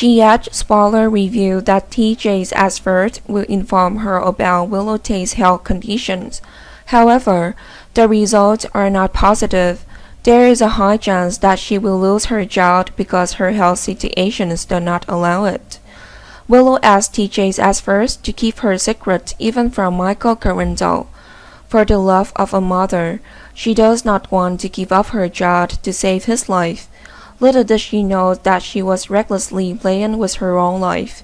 GH spoiler revealed that TJ's effort will inform her about Willow's health conditions. However, the results are not positive. There is a high chance that she will lose her job because her health situations do not allow it. Willow asked TJ's efforts to keep her secret even from Michael Carrendo. For the love of a mother, she does not want to give up her job to save his life. Little did she know that she was recklessly playing with her own life.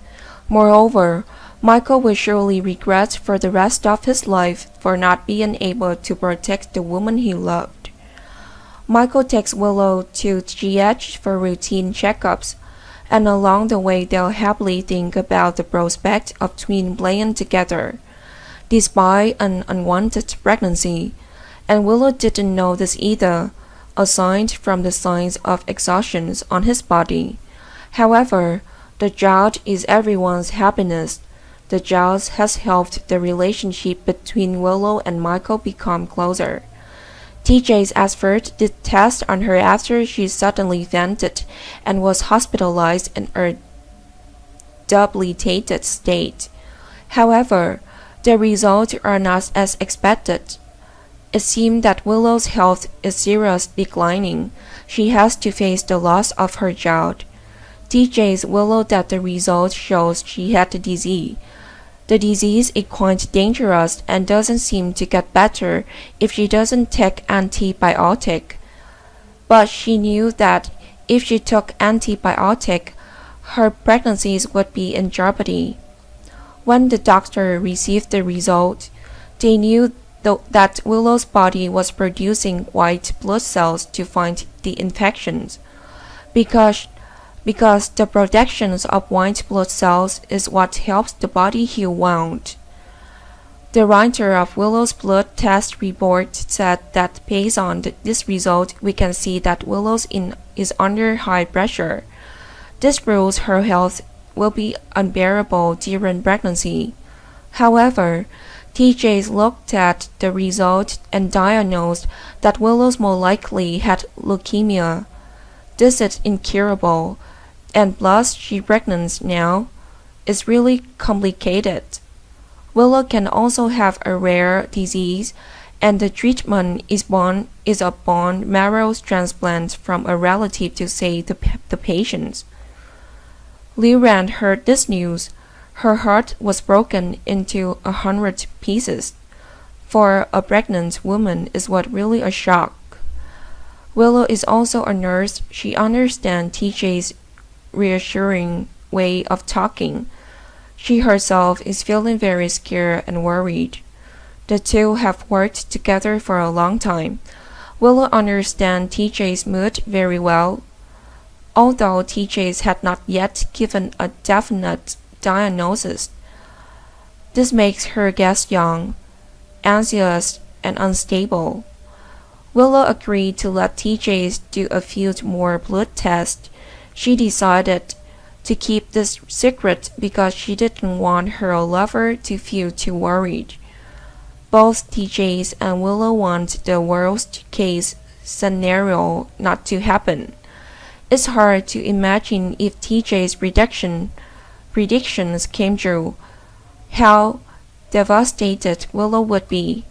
Moreover, Michael will surely regret for the rest of his life for not being able to protect the woman he loved. Michael takes Willow to GH for routine checkups, and along the way they'll happily think about the prospect of twin playing together, despite an unwanted pregnancy, and Willow didn't know this either, aside from the signs of exhaustion on his body. However, the child is everyone's happiness. The child has helped the relationship between Willow and Michael become closer. TJ's effort did tests on her after she suddenly fainted and was hospitalized in a debilitated state. However, the results are not as expected. It seems that Willow's health is seriously declining. She has to face the loss of her child. TJ's Willow that the result shows she had the disease. The disease is quite dangerous and doesn't seem to get better if she doesn't take antibiotic. But she knew that if she took antibiotic, her pregnancies would be in jeopardy. When the doctor received the result, they knew that Willow's body was producing white blood cells to fight the infections. Because the production of white blood cells is what helps the body heal wound. The writer of Willow's blood test report said that based on this result, we can see that Willow is under high pressure. This proves her health will be unbearable during pregnancy. However, TJ looked at the result and diagnosed that Willow more likely had leukemia. This is incurable, and plus she's pregnant now. It's really complicated. Willow can also have a rare disease, and the treatment is a bone marrow transplant from a relative to save the patient. Liu Rand heard this news. Her heart was broken into 100 pieces. For a pregnant woman is what really a shock. Willow is also a nurse. She understands TJ's reassuring way of talking. She herself is feeling very scared and worried. The two have worked together for a long time. Willow understands TJ's mood very well, although TJ had not yet given a definite diagnosis. This makes her guess young, anxious, and unstable. Willow agreed to let TJ do a few more blood tests. She decided to keep this secret because she didn't want her lover to feel too worried. Both TJ and Willow want the worst case scenario not to happen. It's hard to imagine if TJ's predictions came true, how devastated Willow would be.